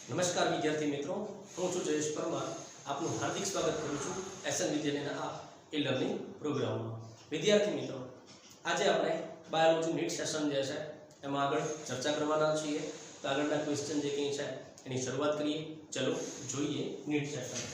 નમસ્કાર વિદ્યાર્થી મિત્રો, હું છું જયેશ પરમાર. આપનું હાર્દિક સ્વાગત કરું છું એસએન વિદ્યાલયના આ e-લર્નિંગ પ્રોગ્રામમાં. વિદ્યાર્થી મિત્રો, આજે આપણે બાયોલોજી નીટ સેશન જે છે એમાં આગળ ચર્ચા કરવાના છીએ. તો આગળના ક્વેશ્ચન જે કંઈ છે એની શરૂઆત કરીએ. ચલો જોઈએ નીટ સેશન.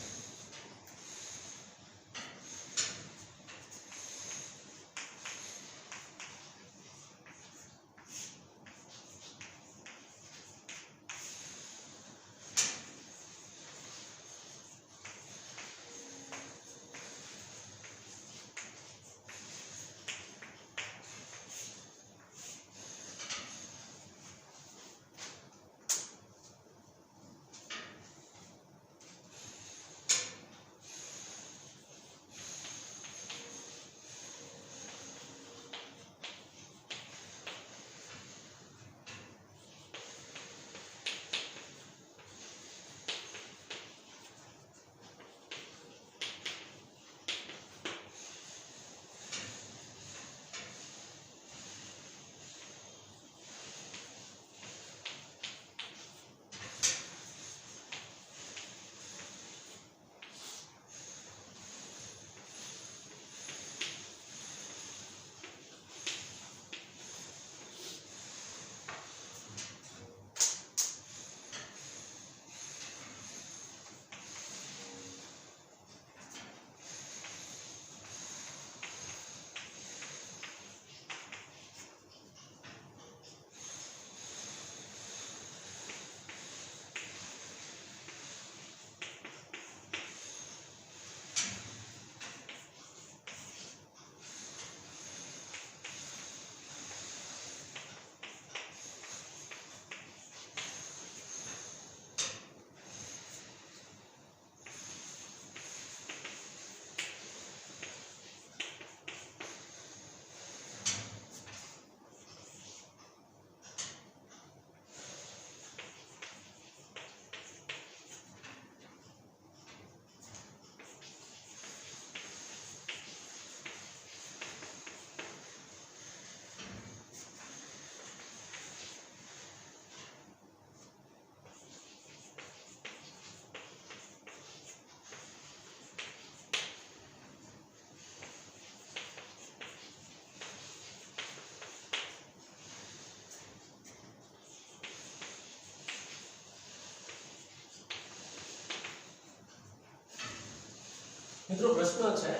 મિત્રો પ્રશ્ન છે,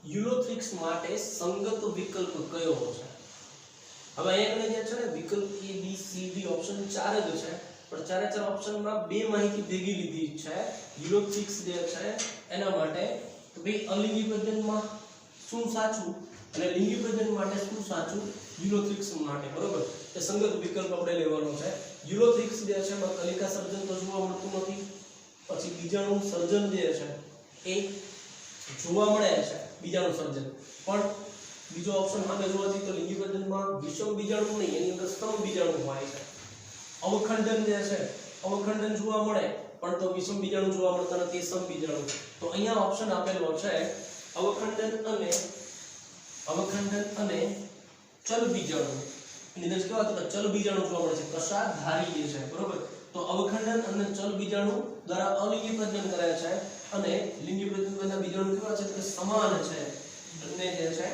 યુલોથ્રિક્સ માટે સંગત વિકલ્પ કયો છે? હવે અહીંયા જે છે ને વિકલ્પ A B C D option 4 જ છે, પણ ચારે ચાર ઓપ્શનમાં બે માહિતી ભેગી લીધી છે. યુલોથ્રિક્સ જે છે એના માટે તો ભાઈ અલિંગી પ્રજનનમાં શું સાચું અને લિંગી પ્રજનન માટે શું સાચું યુલોથ્રિક્સ માટે, બરોબર? એ સંગત વિકલ્પ આપણે લેવાનો છે. યુલોથ્રિક્સ જે છે એમાં કલિકા સર્જન તો જોવા મળતું નથી, પછી બીજાણુ સર્જન જે છે એ જોવા મળે છે, બીજાણુ સર્જન. પણ બીજો ઓપ્શન સામે જોવા જઈએ તો લિંગી પ્રજનનમાં વિષમ બીજાણુ નહીં, એની અંદર સમ બીજાણુ હોય છે. અવખંડન જે છે, અવખંડન જોવા મળે પણ તો વિષમ બીજાણુ જોવા મળતા નથી, સમ બીજાણુ. તો અહીંયા ઓપ્શન આપેલો છે અવખંડન અને ચલ બીજાણુ. એની અંદર કેવા તો ચલ બીજાણુ જોવા મળે છે, કશાધારી છે, બરોબર? તો અવખંડન અને ચલ બીજાણુ દ્વારા અલિંગી પ્રજનન કરે છે અને લિંગી પ્રજનનના બીજાણુ કેવા છે કે સમાન છે. બંને જે છે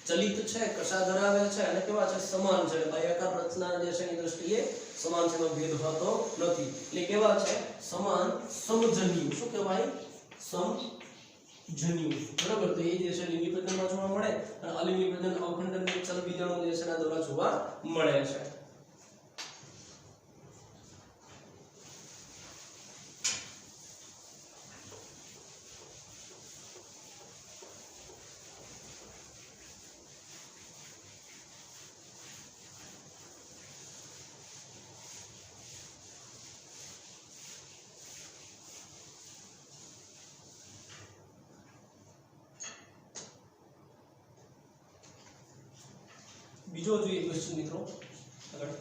ચલિત છે, કશા ધરાવે છે અને કેવા છે સમાન છે. બાહ્યકાર રચના જે છે એની દ્રષ્ટિએ સમાન છે, એમાં ભેદ હોતો નથી. એટલે કેવા છે સમાન સમજન્યુ. શું કહેવાય? સમજન્યુ, બરાબર? તો એ જે છે લિંગી પ્રજનનમાં જોવા મળે અને અલિંગી પ્રજનન અવખંડન અને ચલ બીજાણુ જે છે એના દ્વારા જોવા મળે છે. બીજો જોઈએ ક્વેશ્ચન મિત્રો આગળ.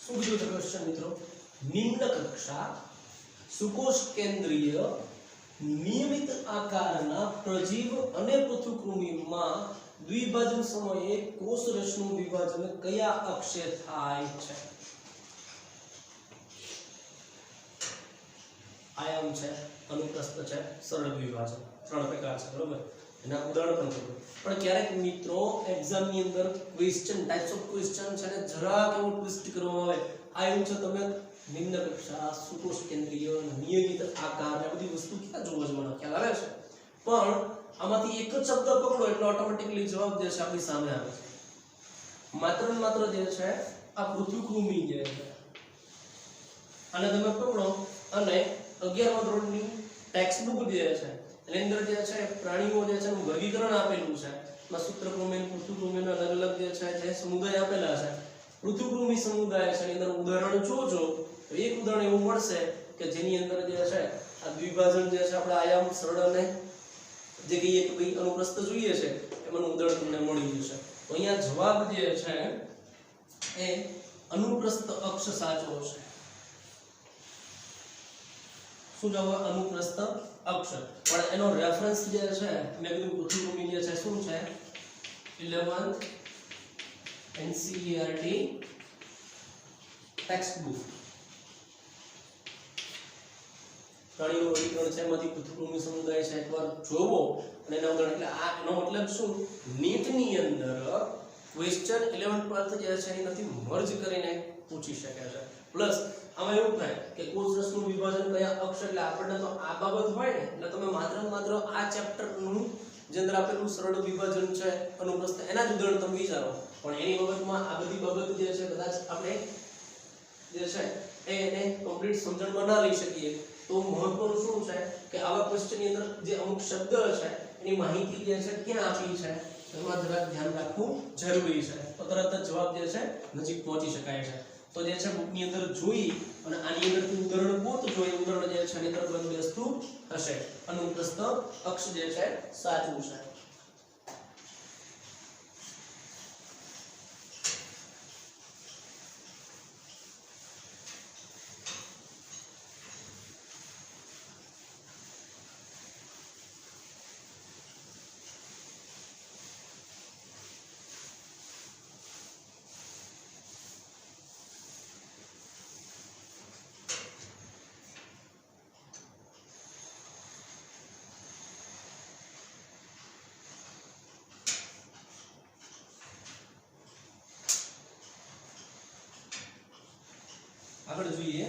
શું કીધું છે ક્વેશ્ચન મિત્રો? નિમ્ન કક્ષા સુકોષ કેન્દ્રીય નિયમિત આકારના પ્રજીવ અને પૃથુકૃમિમાં દ્વિભાજન સમયે કોષરસનું વિભાજન કયા અક્ષે થાય છે? આયામ છે, અનુપ્રસ્થ છે, સરળ વિભાજન, ત્રણ પ્રકાર છે બરોબર. એના ઉદાહરણ પણ કહ્યું. પણ ક્યારેક મિત્રો એક્ઝામ ની અંદર ક્વેશ્ચન ટાઇપ્સ ઓફ ક્વેશ્ચન છે ને જરા કેવું ટ્વિસ્ટ કરવામાં આવે. આયું છે તમે નિમ્ન કક્ષા સુકોષ કેન્દ્રીય નિયમિત આકાર આ બધી વસ્તુ ક્યાં જોવા જવાનો ખ્યાલ આવે છે, પણ આમાંથી એક જ શબ્દ પકડો એટલે ઓટોમેટિકલી જવાબ જે છે આપણી સામે આવે છે. માત્ર ને માત્ર જે છે આ પૃથુકૃમિ જે છે અને તમે પકડો અને 11મા ધોરણની ટેક્સ્ટ બુક જે છે એની અંદર જે છે પ્રાણીઓ જે છે એનું વર્ગીકરણ આપેલું છે. એમાં સૂત્રકૃમિ અને પૃથુકૃમિના અલગ અલગ જે છે જે સમુદાય આપેલા છે. પૃથુકૃમિ સમુદાય છે એની અંદર ઉદાહરણ જોજો તો એક ઉદાહરણ એવું મળશે કે જેની અંદર જે છે આ દ્વિભાજન જે છે આપણે આયામ સરળ અને જે કહીએ કે ભાઈ અનુપ્રસ્થ જોઈએ છે એમાંનું ઉદાહરણ તમને મળી જશે. તો અહીંયા જવાબ જે છે એ અનુપ્રસ્થ અક્ષ સાચો છે. શું જવાબ? અનુપ્રસ્થ અક્ષ. પણ એનો રેફરન્સ જે છે મેં કીધું પૃથુકૃમિ જે છે શું છે 11th NCERT ટેક્સ્ટ બુક. પ્રાણીઓ વર્ગીકરણ છે એમાંથી પૃથુકૃમિ સમુદાય છે એકવાર જોવો અને એના ઉદાહરણ એટલે આ એનો મતલબ શું નીટ ની અંદર ક્વેશ્ચન 11th પાર્ટ જે છે એનાથી મર્જ કરીને પૂછી શકે છે. પ્લસ આમાં એવું થાય કે કોષરસનું વિભાજન કયા અક્ષ એટલે આપણને તો આ બાબત હોય ને એટલે તમે માત્ર આ ચેપ્ટર નું જે અંદર આપેલું સરળ વિભાજન છે અનુપ્રસ્થ એના જ ઉદાહરણ તમે વિચારો, પણ એની બાબતમાં આ બધી બાબત જે છે કદાચ આપણે જે છે એને કમ્પ્લીટ સમજણમાં ના લઈ શકીએ. તો મહત્વનું શું છે કે આવા ક્વેશ્ચનની અંદર જે અમુક શબ્દ છે એની માહિતી જે છે ક્યાં આપી છે એમાં જરાક ધ્યાન રાખવું જરૂરી છે. તો તરત જ જવાબ જે છે નજીક પહોંચી શકાય છે. તો જે છે બુકની અંદર જોઈ અને આની અંદરથી ઉદાહરણ ગોતજો એ ઉદાહરણ જે છે એની અંદર બંધબેસતું હશે. અનુપ્રસ્થ અક્ષ જે છે સાચું છે. આગળ જોઈએ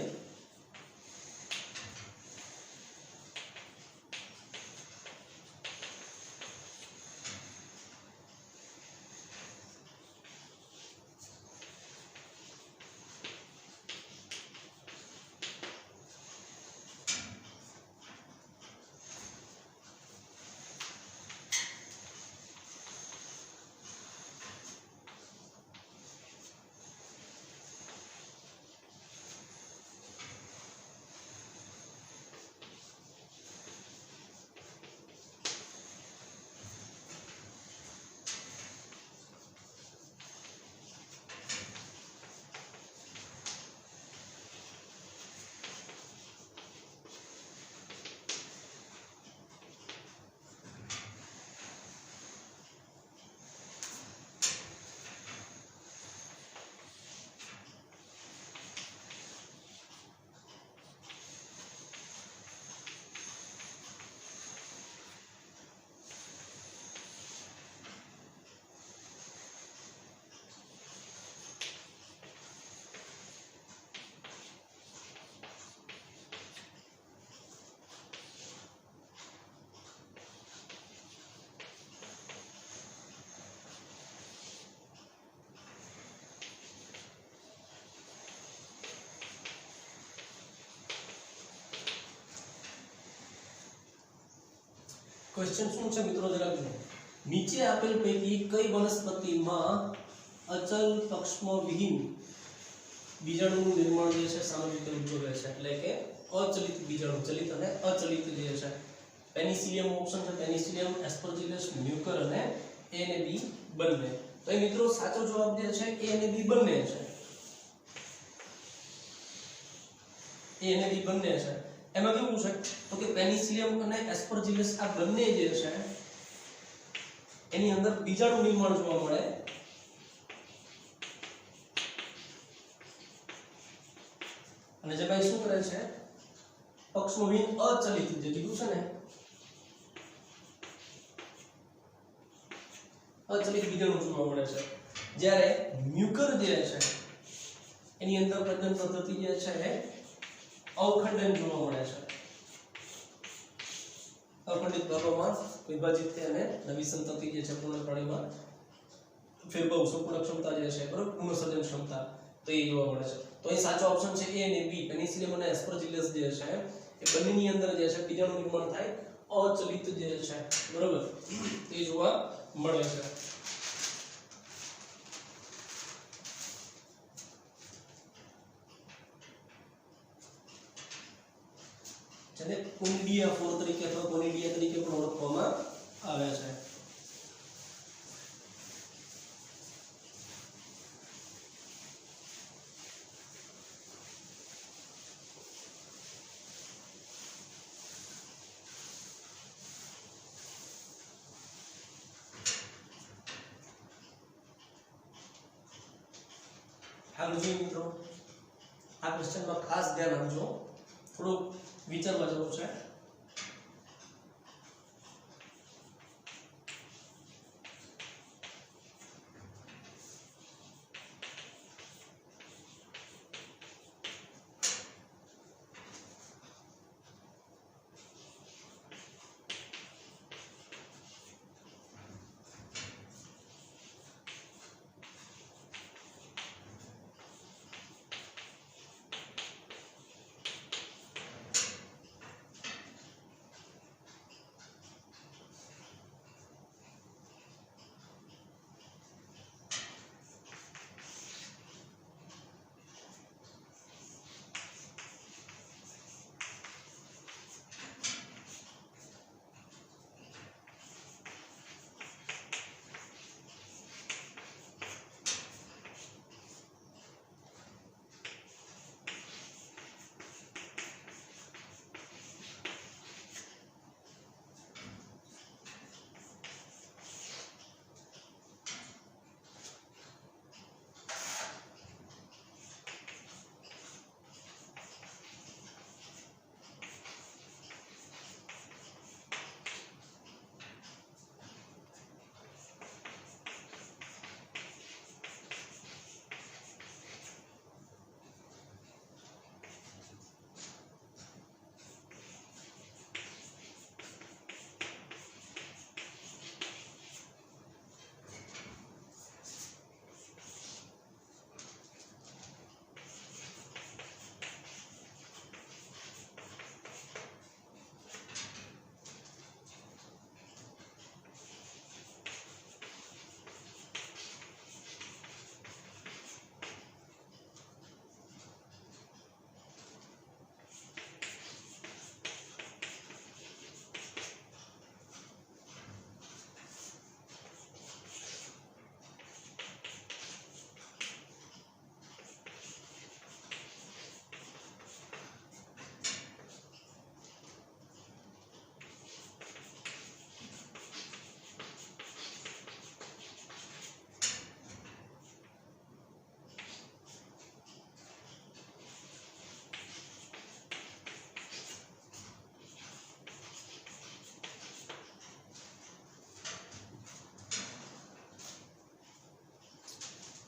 ક્વેશ્ચન શું છે મિત્રો જરા જુઓ. નીચે આપેલ પૈકી કઈ વનસ્પતિમાં અચલ પક્ષમાં વિહીન બીજાણુનું નિર્માણ જે છે સામાન્ય રીતે ઉદ્ભવે છે એટલે કે અચલિત બીજાણુ, ચલિત અને અચલિત જે છે. પેનિસિલિયમ ઓપ્શન છે, પેનિસિલિયમ, એસ્પરજીલસ, મ્યુકર અને A અને B બંને. તો એ મિત્રો સાચો જવાબ જે છે A અને B બંને છે. એ અને બી બંને છે એમાં કેવું છે તો કે પેનિસિલિયમ અને એસ્પરજિલસ આ બંને જે છે એની અંદર બીજાણુ નિર્માણ જોવા મળે અને જે ભાઈ શું કરે છે પક્ષમોહીન અચલિત જે કીધું છે ને અચલિત બીજાણુ જોવા મળે છે જ્યારે મ્યુકર જે છે એની અંદર પ્રજનન પદ્ધતિ જે છે એ અવખંડન જોવા મળે છે અખંડિત ભાગોમાં વિભાજિત થઈ અને નવી સંતતિ જે છે પૂર્ણ પ્રાણીમાં ફેરબહુ સંપૂર્ણ ક્ષમતા જે છે બરોબર પુનઃસર્જન ક્ષમતા તો એ જોવા મળે છે તો એ સાચો ઓપ્શન છે એ અને બી પેનિસિલિયમ અને એસ્પરજિલસ જે છે એ બંનેની અંદર જે છે બીજાણુ નિર્માણ થાય અચલિત જે છે બરોબર એ જોવા મળે છે જેને કોનિડિયા ફોર તરીકે અથવા કોનિડિયા તરીકે પણ ઓળખવામાં આવે છે આગળ જોઈએ મિત્રો આ ક્વેશ્ચનમાં ખાસ ધ્યાન આપજો થોડું વિચારવા જેવું છે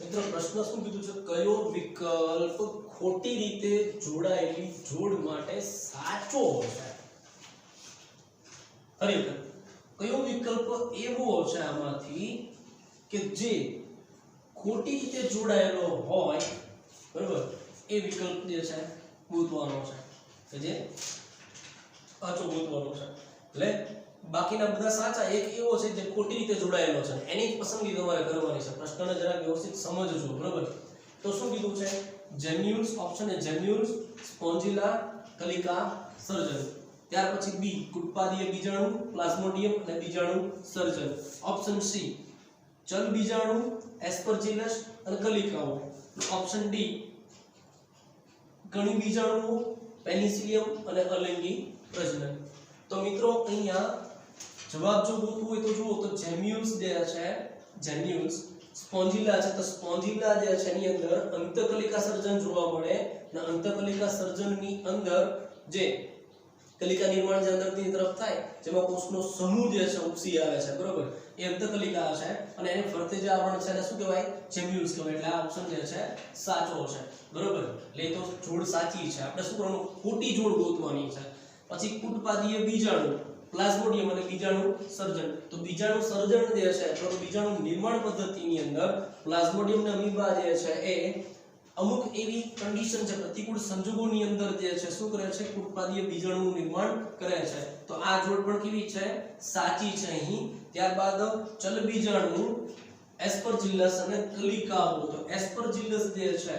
મિત્રો પ્રશ્ન શું કીધું છે કયો વિકલ્પ ખોટી રીતે જોડાયેલી જોડ માટે સાચો હશે ખરેખર કયો વિકલ્પ એવો છે આમાંથી કે જે ખોટી રીતે જોડાયેલો હોય બરાબર એ વિકલ્પ જે છે ગોતવાનો છે કે જે સાચો ગોતવાનો છે એટલે બાકીના બધા સાચા એક એવો છે જે ખોટી રીતે જોડાયેલો છે એની જ પસંદગી તમારે કરવાની છે પ્રશ્નને જરા વ્યવસ્થિત સમજજો બરાબર તો શું કીધું છે જેમ્યુલ્સ ઓપ્શન એ જેમ્યુલ્સ સ્પોન્જિલા કલિકા સર્જન ત્યાર પછી બી ઉત્પાદીય બીજાણુ પ્લાઝ્મોડિયમ અને બીજાણુ સર્જન ઓપ્શન સી ચલ બીજાણુ એસ્પરજિલસ અને કલિકાઓ ઓપ્શન ડી ગણી બીજાણુઓ પેનિસિલિયમ અને અલિંગી પ્રજનન. તો મિત્રો અહીંયા જવાબ જો ગોતવું હોય તો જુઓ તો જેમ્યુલ્સ જે છે, જેમ્યુલ્સ સ્પોન્જિલા છે, તો સ્પોન્જિલા જે છે એની અંદર અંતકલિકા સર્જન જોવા મળે અને અંતકલિકા સર્જનની અંદર જે કલિકા નિર્માણ જે અંદરની તરફ થાય જેમાં કોષનો સમૂહ જે છે ઉપસી આવે છે, બરોબર, એ અંતકલિકા છે અને એની ફરતે જે આવરણ છે એને શું કહેવાય? જેમ્યુલ્સ કહેવાય. એટલે આ ઓપ્શન જે છે સાચો છે, બરોબર. એટલે તો જોડ સાચી છે. આપણે શું કરવાનું? ખોટી જોડ ગોતવાની છે. પછી કુટપાદીય બીજાણુ, પ્લાઝ્મોડિયમ અને બીજાણુ સર્જન. તો બીજાણુ સર્જન જે છે અથવા બીજાણુ નિર્માણ પદ્ધતિની અંદર પ્લાઝ્મોડિયમ અને અમીબા જે છે એ અમુક એવી કન્ડિશન છે, પ્રતિકૂળ સંજોગોની અંદર જે છે શું કરે છે? કુટપાદીય બીજાણુનું નિર્માણ કરે છે. તો આ જોડ પણ કેવી છે? સાચી છે અહીં. ત્યારબાદ ચલ બીજાણુ, એસ્પરજિલસ અને કલિકાઓ. તો એસ્પરજિલસ જે છે,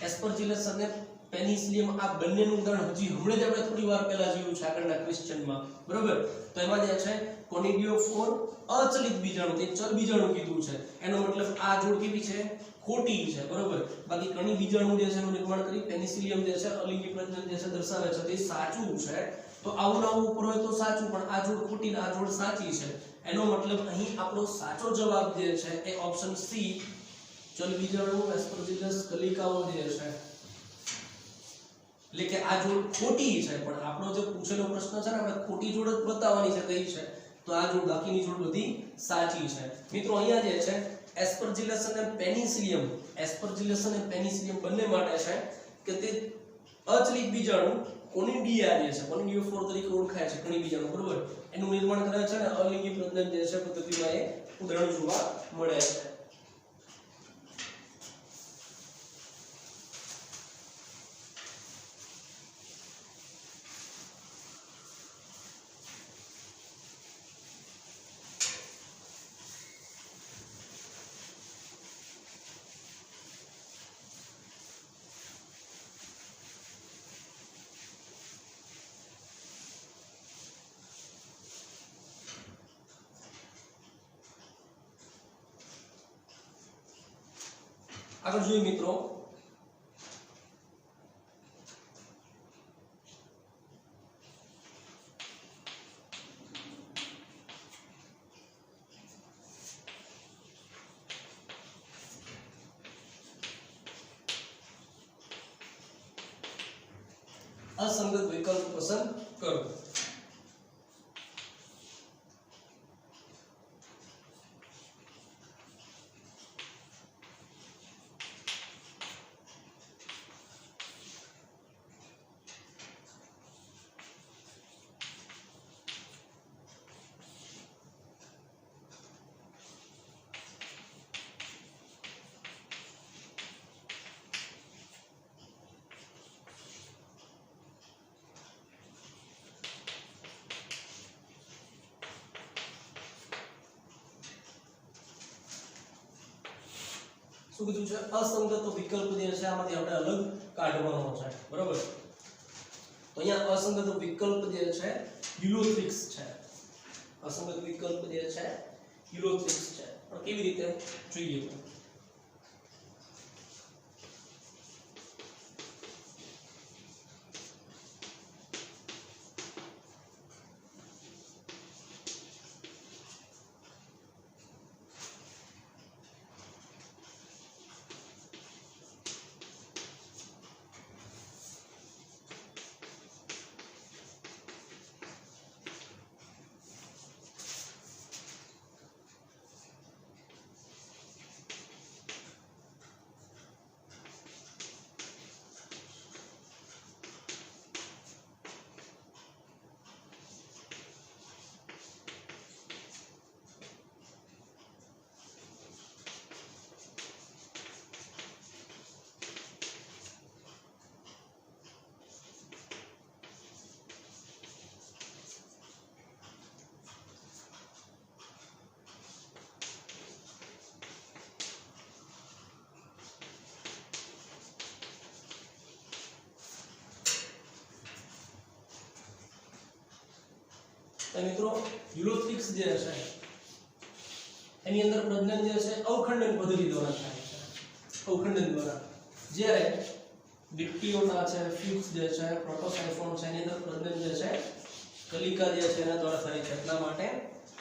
એસ્પરજિલસ અને પેનિસિલિયમ આ બંનેનું ઉદાહરણ હજી હમણાં જ આપણે થોડી વાર પહેલા જોયું છે આગળના ક્વેશ્ચનમાં, બરોબર. તો એમાં જે છે કોનિડિયોફોર અચલિત બીજાણુ, તે ચલ બીજાણુ કીધું છે, એનો મતલબ આ જોડ કેવી છે? ખોટી છે, બરોબર. બાકી કણી બીજાણુ જે છે એનું નિર્માણ કરી પેનિસિલિયમ જે છે અલિંગી પ્રજનન જે છે દર્શાવે છે તે સાચું છે. તો આવું ના ઉપર હોય તો સાચું, પણ આ જોડ ખોટી ને આ જોડ સાચી છે. એનો મતલબ અહીં આપણો સાચો જવાબ જે છે એ ઓપ્શન સી, ચલ બીજાણુ, એસ્પરજિલસ, કલિકાઓ જે છે, એટલે કે આ જોડ ખોટી છે. પણ આપણો જે પૂછેલો પ્રશ્ન છે ને આપણે ખોટી જોડ જ બતાવવાની છે કઈ છે, તો આ જોડ બાકીની જોડ બધી સાચી છે. મિત્રો અહીંયા જે છે એસ્પરજિલસ અને પેનિસિલિયમ, એસ્પરજિલસ અને પેનિસિલિયમ બંને માટે છે કે તે અચલિત બીજાણુ કોનિડિયા જે છે, કોનિડિયોફોર તરીકે ઓળખાય છે કણી બીજાણુ, બરોબર, એનું નિર્માણ કરે છે અને અલિંગી પ્રજનન જે છે પદ્ધતિમાં એ ઉદાહરણ જોવા મળે છે. આગળ જોઈએ મિત્રો, અસંગત વિકલ્પ પસંદ કરો. શું કીધું છે? અસંગત વિકલ્પ જે છે આમાંથી આપણે અલગ કાઢવાનો છે, બરોબર. તો અહીંયા અસંગત વિકલ્પ જે છે યુલોથ્રિક્સ છે. અસંગત વિકલ્પ જે છે યુલોથ્રિક્સ છે. પણ કેવી રીતે જોઈએ તો મિત્રો યુલોથ્રિક્સ જે છે એની અંદર પ્રજનન જે છે અવખંડન પદ્ધતિ દ્વારા થાય છે. અવખંડન દ્વારા. જ્યારે ડિપ્ટીઓટા છે, ફ્યુક્સ જે છે, પ્રોટોસાયફોન છે, એની અંદર પ્રજનન જે છે કલિકા જે છે એના દ્વારા થાય છે. એટલા માટે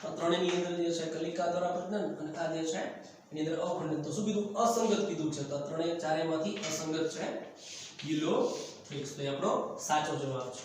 આ ત્રણેયની અંદર જે છે કલિકા દ્વારા પ્રજનન અને આ જે છે એની અંદર અખંડિત. તો શું કીધું? અસંગત કીધું છે. તો ત્રણેય ચારેયમાંથી અસંગત છે યુલોથ્રિક્સ. તો એ આપણો સાચો જવાબ છે.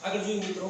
આગળ જોઈએ મિત્રો,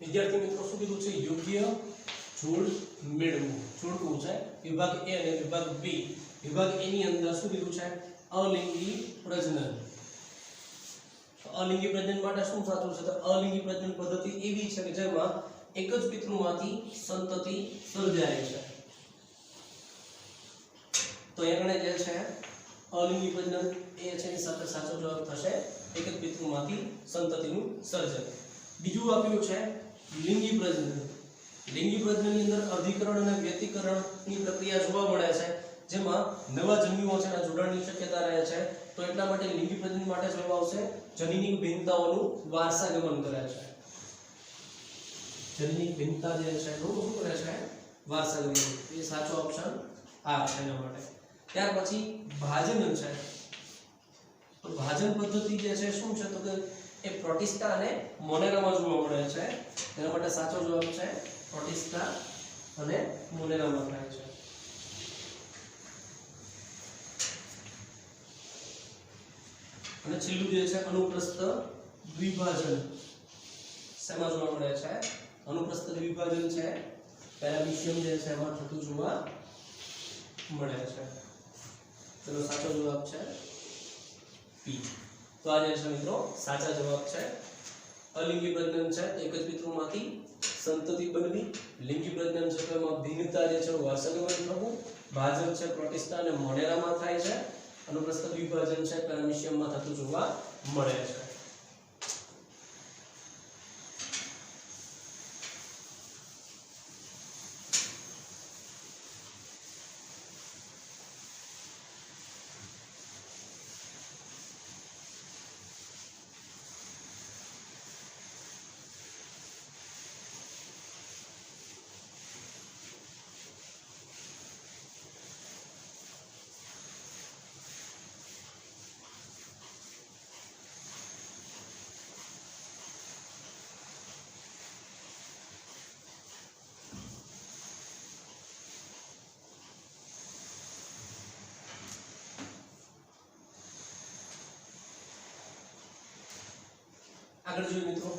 વિદ્યાર્થી મિત્રો શું કીધું છે? યોગ્ય જોડ મેળવવું. જોડવું છે વિભાગ A અને વિભાગ B. વિભાગ A ની અંદર શું કીધું છે? અલિંગી પ્રજનન. અલિંગી પ્રજનન માટે શું સાચું છે? તો અલિંગી પ્રજનન પદ્ધતિ એવી છે કે જેમાં એક જ પિતૃમાંથી સંતતિ સર્જાય છે. તો એણે જે છે અલિંગી પ્રજનન એ છે એની સાથે સાચો જવાબ થશે એક જ પિતૃમાંથી સંતતિનું સર્જન. બીજું આપ્યું છે લિંગી પ્રજનન. લિંગી પ્રજનનની અંદર અધિકરણ અને વ્યતિકરણની પ્રક્રિયા જોવા મળે છે, જેમાં નવા જન્યુઓ છે એના જોડાણની શક્યતા રહે છે. તો એટલા માટે લિંગી પ્રજનન માટે જવાબ આવશે જનીનિક ભિન્નતાઓનું વારસાગમન કરે છે. જનીનિક ભિન્નતા જે છે એનું શું કરે છે? વારસાગમન. એ સાચો ઓપ્શન આ છે એના માટે. ત્યાર પછી ભાજન છે. તો ભાજન પદ્ધતિ જે છે શું છે? તો કે એ પ્રોટિસ્ટા અને મોનેરામાં જોવા મળે છે. એના માટે સાચો જવાબ છે પ્રોટિસ્ટા અને મોનેરામાં થાય છે. અને છેલ્લું જે છે અનુપ્રસ્થ દ્વિભાજન. શેમાં જોવા મળે છે? અનુપ્રસ્થ દ્વિભાજન છે પેરામીશિયમ જે છે એમાં થતું જોવા મળે છે. તેનો સાચો જવાબ છે P. તો આ જે છે મિત્રો સાચા જવાબ છે. અલિંગી પ્રજનન છે એક જ પિતૃમાંથી સંતતિ બનવી, લિંગી પ્રજનન છે તો એમાં ભિન્નતા જે છે વાસગમન થવું, ભાજન છે પ્રોટિસ્ટા અને મોનેરામાં થાય છે, અનુપ્રસ્થ વિભાજન છે પેરામિશિયમમાં થતું જોવા મળે છે. આગળ જોઈએ મિત્રો.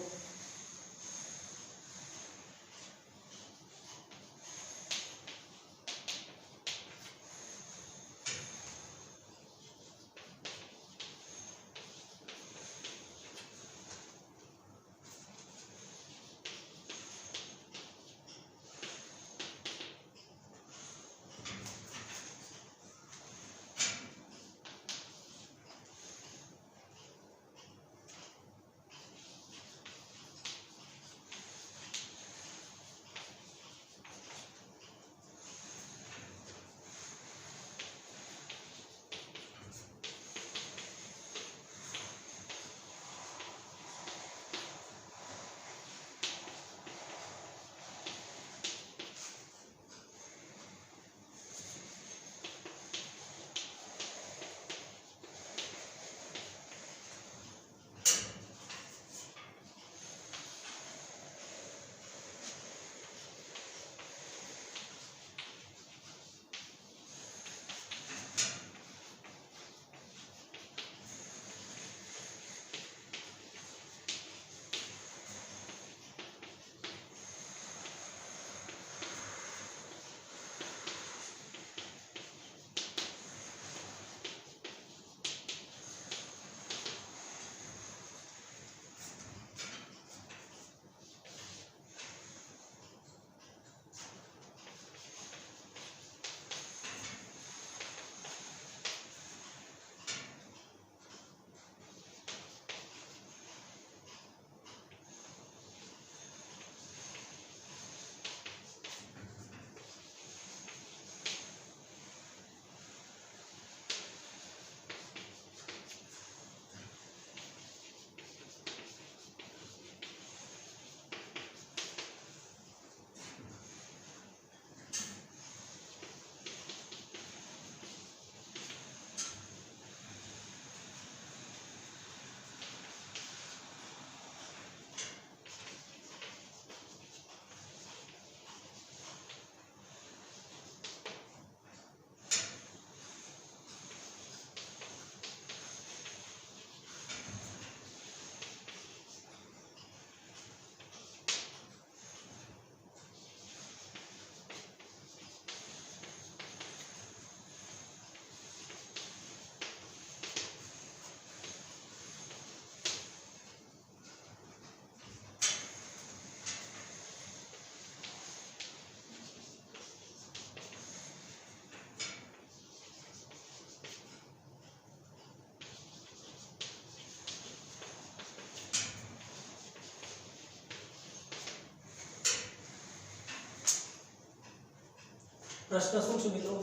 પ્રશ્ન શું છે મિત્રો?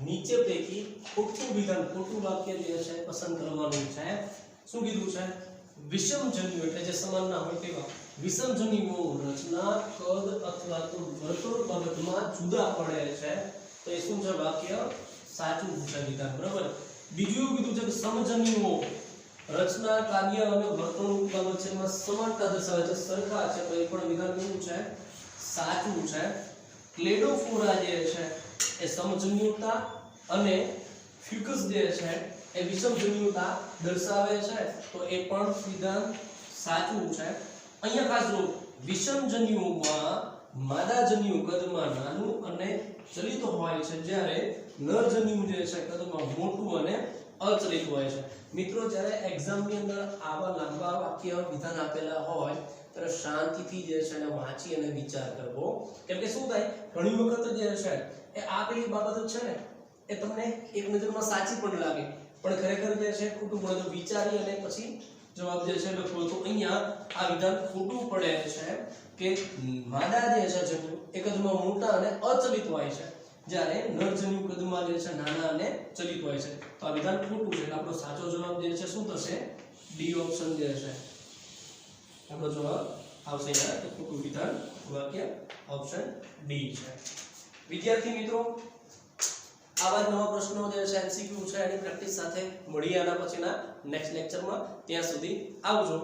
નીચે પૈકી ખોટું વિધાન ખોટું વાક્ય જે છે પસંદ કરવાનું છે. શું કીધું છે? વિષમજન્યુ એટલે જે સમાન ના હોય તેવા વિષમજન્યુઓ રચના, કદ અથવા તો વર્તુળ બાબતમાં જુદા પડે છે તો એ શું છે વાક્ય? સાચું છે વિધાન. બરાબર. બીજું કીધું છે કે સમજન્યુઓ રચના, કાર્ય અને વર્તણૂક બાબત છે એમાં સમાનતા દર્શાવે છે, સરખા છે તો એ પણ વિધાન કેવું છે? સાચું છે. ક્લેડોફોરા જે છે એ સમજન્યુતા અને ફ્યુકસ જે છે એ વિષમજન્યુતા દર્શાવે છે તો એ પણ વિધાન સાચું છે. અહીંયા ખાસ જો વિષમજન્યુમાં માદાજન્યુ કદમાં નાનું અને ચલિત હોય છે જ્યારે નરજન્યુ જે છે કદમાં મોટું અને અચલિત હોય છે. મિત્રો જ્યારે એક્ઝામ ની અંદર આવા લાંબા વાક્ય વિધાન આપેલા હોય ત્યારે શાંતિથી જે છે એને વાંચી અને વિચાર કરવો, કેમ કે શું થાય ઘણી વખત જે છે એ આપેલી બાબતો છે ને એ તમને એક નજરમાં સાચી પણ લાગે પણ ખરેખર જે છે ખોટું પડે, તો વિચારી અને પછી જવાબ જે છે લખવો. તો અહીંયા આ વિધાન ખોટું પડે છે કે માદા જે છે જન્યુ એ કદમાં મોટા અને અચલિત હોય છે, જ્યારે નરજન્યુ કદમાં જે છે નાના અને ચલિત હોય છે. તો આ વિધાન ખોટું છે. આપણો સાચો જવાબ જે છે શું થશે? ડી ઓપ્શન જે છે આપણો જવાબ આવશે અહીંયા. તો ખોટું વિધાન વાક્ય ઓપ્શન ડી છે. વિદ્યાર્થી મિત્રો, આવા જ નવા પ્રશ્નો જે છે MCQ છે એની પ્રેક્ટિસ સાથે મળીએ આના પછીના નેક્સ્ટ લેક્ચરમાં. ત્યાં સુધી આવજો.